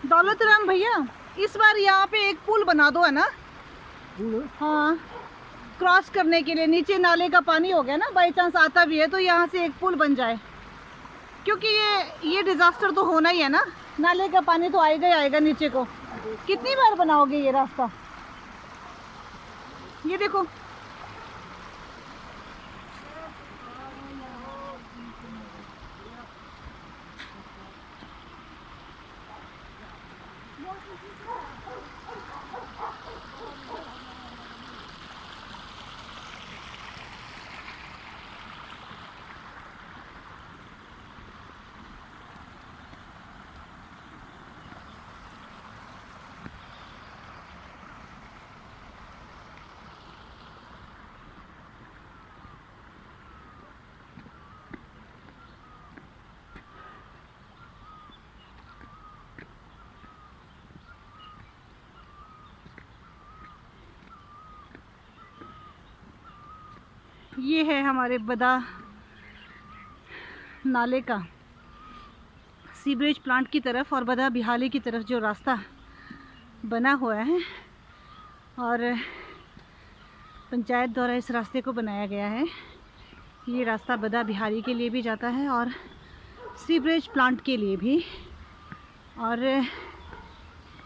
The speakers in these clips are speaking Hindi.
दौलत राम भैया, इस बार यहाँ पे एक पुल बना दो, है ना? हाँ, क्रॉस करने के लिए। नीचे नाले का पानी हो गया ना, बाई चांस आता भी है तो यहाँ से एक पुल बन जाए, क्योंकि ये डिजास्टर तो होना ही है ना। नाले का पानी तो आएगा ही आएगा नीचे को। कितनी बार बनाओगे ये रास्ता? ये देखो, ये है हमारे बदा नाले का सीवरेज प्लांट की तरफ और बदा बिहाली की तरफ जो रास्ता बना हुआ है, और पंचायत द्वारा इस रास्ते को बनाया गया है। ये रास्ता बदा बिहारी के लिए भी जाता है और सीवरेज प्लांट के लिए भी। और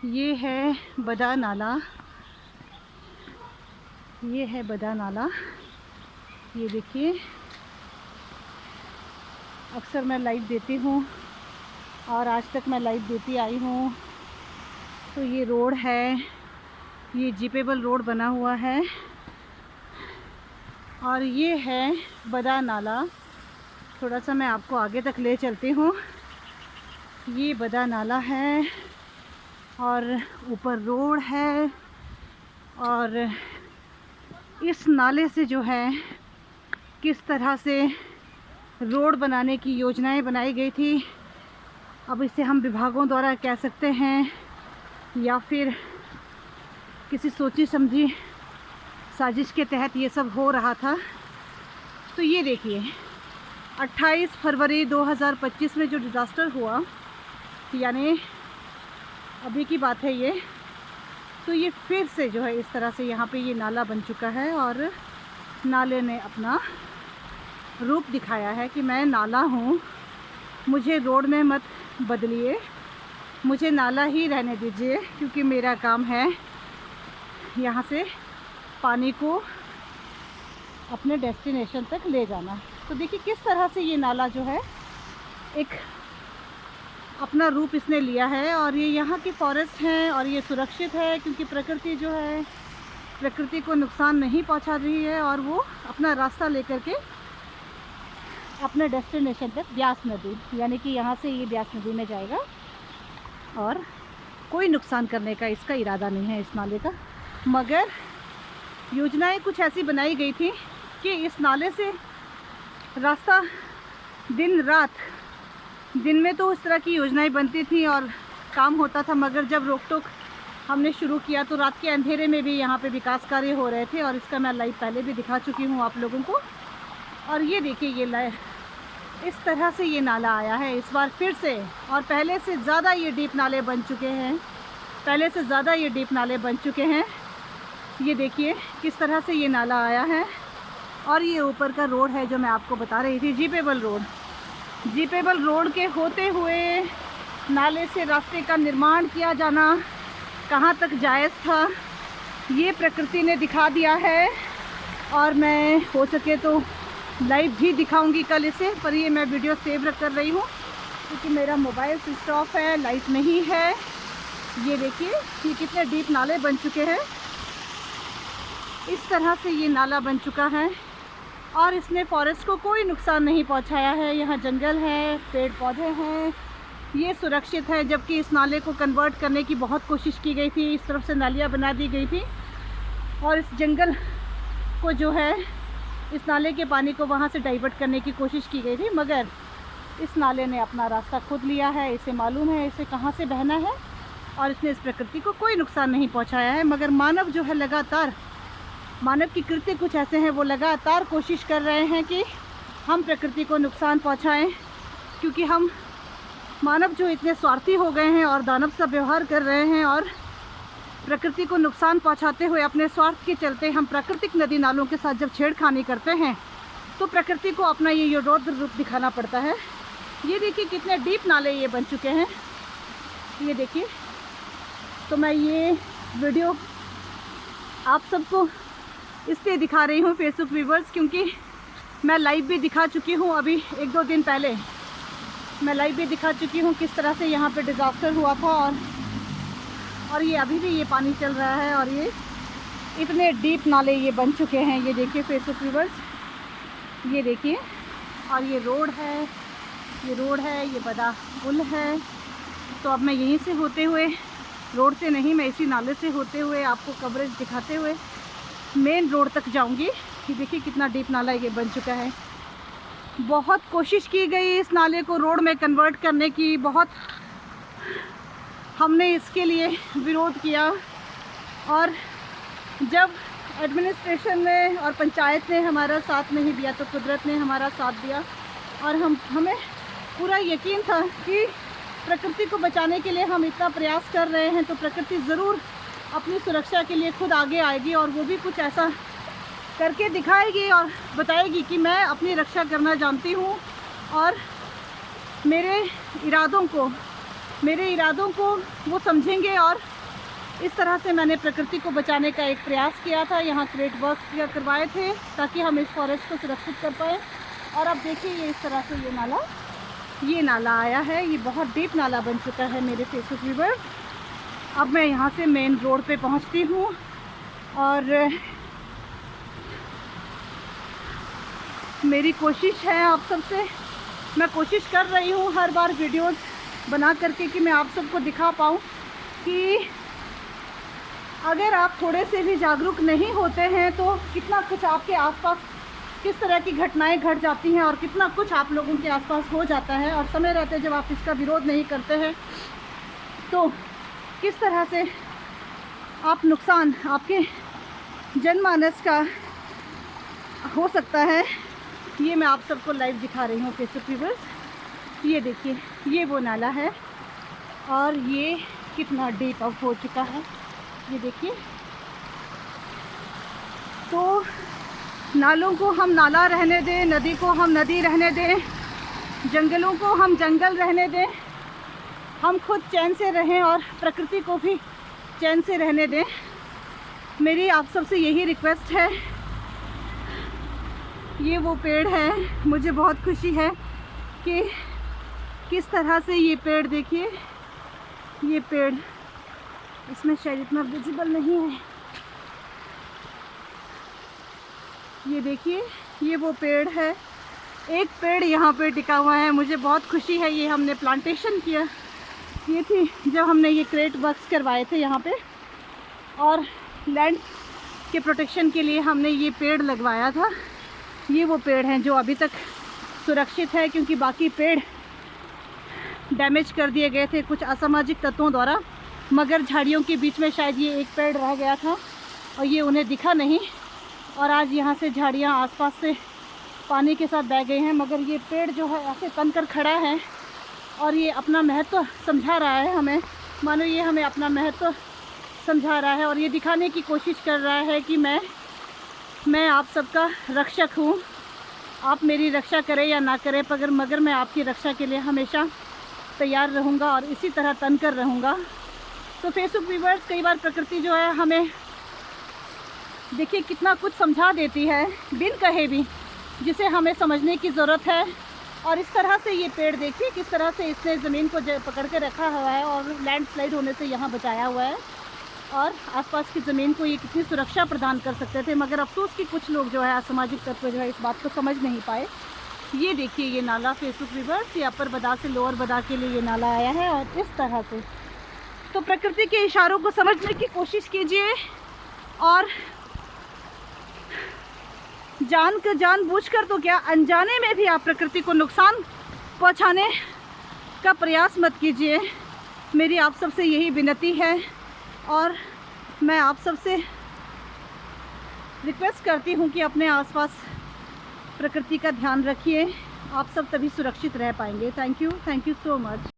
ये है बदा नाला, ये है बदा नाला। ये देखिए, अक्सर मैं लाइव देती हूँ और आज तक मैं लाइव देती आई हूँ। तो ये रोड है, ये जीपेबल रोड बना हुआ है और ये है बदा नाला। थोड़ा सा मैं आपको आगे तक ले चलती हूँ। ये बदा नाला है और ऊपर रोड है, और इस नाले से जो है किस तरह से रोड बनाने की योजनाएं बनाई गई थी। अब इसे हम विभागों द्वारा कह सकते हैं या फिर किसी सोची समझी साजिश के तहत ये सब हो रहा था। तो ये देखिए, 28 फरवरी 2025 में जो डिज़ास्टर हुआ, यानी अभी की बात है ये, तो ये फिर से जो है इस तरह से यहाँ पे ये नाला बन चुका है और नाले ने अपना रूप दिखाया है कि मैं नाला हूँ, मुझे रोड में मत बदलिए, मुझे नाला ही रहने दीजिए, क्योंकि मेरा काम है यहाँ से पानी को अपने डेस्टिनेशन तक ले जाना। तो देखिए किस तरह से ये नाला जो है एक अपना रूप इसने लिया है। और ये यहाँ की फॉरेस्ट हैं और ये सुरक्षित है, क्योंकि प्रकृति जो है प्रकृति को नुकसान नहीं पहुँचा रही है और वो अपना रास्ता लेकर के अपने डेस्टिनेशन तक, ब्यास नदी, यानी कि यहाँ से ये ब्यास नदी में जाएगा और कोई नुकसान करने का इसका इरादा नहीं है इस नाले का। मगर योजनाएं कुछ ऐसी बनाई गई थी कि इस नाले से रास्ता दिन रात, दिन में तो उस तरह की योजनाएं बनती थी और काम होता था, मगर जब रोक टोक हमने शुरू किया तो रात के अंधेरे में भी यहाँ पे विकास कार्य हो रहे थे, और इसका मैं लाइव पहले भी दिखा चुकी हूँ आप लोगों को। और ये देखिए, ये इस तरह से ये नाला आया है इस बार फिर से, और पहले से ज़्यादा ये डीप नाले बन चुके हैं, पहले से ज़्यादा ये डीप नाले बन चुके हैं। ये देखिए किस तरह से ये नाला आया है। और ये ऊपर का रोड है जो मैं आपको बता रही थी, जीपेबल रोड। जीपेबल रोड के होते हुए नाले से रास्ते का निर्माण किया जाना कहाँ तक जायज़ था, ये प्रकृति ने दिखा दिया है। और मैं हो सके तो लाइव भी दिखाऊंगी कल इसे, पर ये मैं वीडियो सेव कर रही हूँ क्योंकि मेरा मोबाइल स्विच ऑफ है, लाइट नहीं है। ये देखिए ये कितने डीप नाले बन चुके हैं। इस तरह से ये नाला बन चुका है और इसने फॉरेस्ट को कोई नुकसान नहीं पहुंचाया है। यहाँ जंगल है, पेड़ पौधे हैं, ये सुरक्षित है। जबकि इस नाले को कन्वर्ट करने की बहुत कोशिश की गई थी, इस तरफ से नालियाँ बना दी गई थी और इस जंगल को जो है, इस नाले के पानी को वहाँ से डाइवर्ट करने की कोशिश की गई थी, मगर इस नाले ने अपना रास्ता खुद लिया है। इसे मालूम है इसे कहाँ से बहना है और इसने इस प्रकृति को कोई नुकसान नहीं पहुँचाया है। मगर मानव जो है लगातार, मानव की कृत्य कुछ ऐसे हैं, वो लगातार कोशिश कर रहे हैं कि हम प्रकृति को नुकसान पहुंचाएं, क्योंकि हम मानव जो इतने स्वार्थी हो गए हैं और दानव सा व्यवहार कर रहे हैं और प्रकृति को नुकसान पहुंचाते हुए अपने स्वार्थ के चलते हम प्राकृतिक नदी नालों के साथ जब छेड़खानी करते हैं तो प्रकृति को अपना ये रौद्र रूप दिखाना पड़ता है। ये देखिए कितने डीप नाले ये बन चुके हैं, ये देखिए। तो मैं ये वीडियो आप सबको इसलिए दिखा रही हूँ फेसबुक व्यूवर्स, क्योंकि मैं लाइव भी दिखा चुकी हूँ अभी 1-2 दिन पहले। मैं लाइव भी दिखा चुकी हूँ किस तरह से यहाँ पे डिज़ास्टर हुआ था और ये अभी भी ये पानी चल रहा है और ये इतने डीप नाले ये बन चुके हैं। ये देखिए फेसबुक व्यूवर्स, ये देखिए। और ये रोड है, ये बड़ा पुल है। तो अब मैं यहीं से होते हुए, रोड से नहीं, मैं इसी नाले से होते हुए आपको कवरेज दिखाते हुए मेन रोड तक जाऊंगी। ये देखिए कितना डीप नाला ये बन चुका है। बहुत कोशिश की गई इस नाले को रोड में कन्वर्ट करने की, बहुत हमने इसके लिए विरोध किया और जब एडमिनिस्ट्रेशन ने और पंचायत ने हमारा साथ नहीं दिया तो कुदरत ने हमारा साथ दिया और हमें पूरा यकीन था कि प्रकृति को बचाने के लिए हम इतना प्रयास कर रहे हैं तो प्रकृति ज़रूर अपनी सुरक्षा के लिए खुद आगे आएगी और वो भी कुछ ऐसा करके दिखाएगी और बताएगी कि मैं अपनी रक्षा करना जानती हूँ और मेरे इरादों को वो समझेंगे। और इस तरह से मैंने प्रकृति को बचाने का एक प्रयास किया था। यहाँ क्रिएट वर्क करवाए थे ताकि हम इस फॉरेस्ट को सुरक्षित कर पाएँ। और अब देखिए ये इस तरह से ये नाला आया है। ये बहुत डीप नाला बन चुका है मेरे फेसबुक व्यूअर्स। अब मैं यहाँ से मेन रोड पे पहुँचती हूँ और मेरी कोशिश है आप सबसे, मैं कोशिश कर रही हूँ हर बार वीडियोस बना करके कि मैं आप सबको दिखा पाऊँ कि अगर आप थोड़े से भी जागरूक नहीं होते हैं तो कितना कुछ आपके आसपास, किस तरह की घटनाएं घट जाती हैं और कितना कुछ आप लोगों के आसपास हो जाता है। और समय रहते जब आप इसका विरोध नहीं करते हैं तो किस तरह से आप नुकसान आपके जनमानस का हो सकता है, ये मैं आप सबको लाइव दिखा रही हूँ फेसबुक व्यूअर्स। ये देखिए ये वो नाला है और ये कितना डीप अब हो चुका है, ये देखिए। तो नालों को हम नाला रहने दें, नदी को हम नदी रहने दें, जंगलों को हम जंगल रहने दें, हम खुद चैन से रहें और प्रकृति को भी चैन से रहने दें। मेरी आप सबसे यही रिक्वेस्ट है। ये वो पेड़ है, मुझे बहुत खुशी है कि किस तरह से ये पेड़, देखिए ये पेड़, इसमें शायद इतना विजिबल नहीं है, ये देखिए ये वो पेड़ है। एक पेड़ यहाँ पे टिका हुआ है, मुझे बहुत खुशी है। ये हमने प्लांटेशन किया, ये थी जब हमने ये क्रिएट वर्क्स करवाए थे यहाँ पे और लैंड के प्रोटेक्शन के लिए हमने ये पेड़ लगवाया था। ये वो पेड़ हैं जो अभी तक सुरक्षित है, क्योंकि बाकी पेड़ डैमेज कर दिए गए थे कुछ असामाजिक तत्वों द्वारा, मगर झाड़ियों के बीच में शायद ये एक पेड़ रह गया था और ये उन्हें दिखा नहीं और आज यहाँ से झाड़ियाँ आसपास से पानी के साथ बह गई हैं। मगर ये पेड़ जो है ऐसे तन कर खड़ा है और ये अपना महत्व समझा रहा है हमें, मानो ये हमें अपना महत्व समझा रहा है और ये दिखाने की कोशिश कर रहा है कि मैं आप सबका रक्षक हूँ। आप मेरी रक्षा करें या ना करें, मगर मैं आपकी रक्षा के लिए हमेशा तैयार रहूँगा और इसी तरह तन कर रहूँगा। तो फेसबुक व्यूअर्स, कई बार प्रकृति जो है हमें देखिए कितना कुछ समझा देती है बिन कहे भी, जिसे हमें समझने की ज़रूरत है। और इस तरह से ये पेड़ देखिए किस तरह से इसने ज़मीन को पकड़ के रखा हुआ है और लैंडस्लाइड होने से यहाँ बचाया हुआ है और आसपास की ज़मीन को ये कितनी सुरक्षा प्रदान कर सकते थे। मगर अफसोस कि कुछ लोग जो है असामाजिक तत्व जो है इस बात को समझ नहीं पाए। ये देखिए ये नाला फेसबुक रिवर्स, ये अपर बदा से लोअर बदा के लिए ये नाला आया है और इस तरह से। तो प्रकृति के इशारों को समझने की कोशिश कीजिए और जानबूझकर तो क्या, अनजाने में भी आप प्रकृति को नुकसान पहुंचाने का प्रयास मत कीजिए। मेरी आप सबसे यही विनती है और मैं आप सबसे रिक्वेस्ट करती हूं कि अपने आसपास प्रकृति का ध्यान रखिए, आप सब तभी सुरक्षित रह पाएंगे। Thank you so much.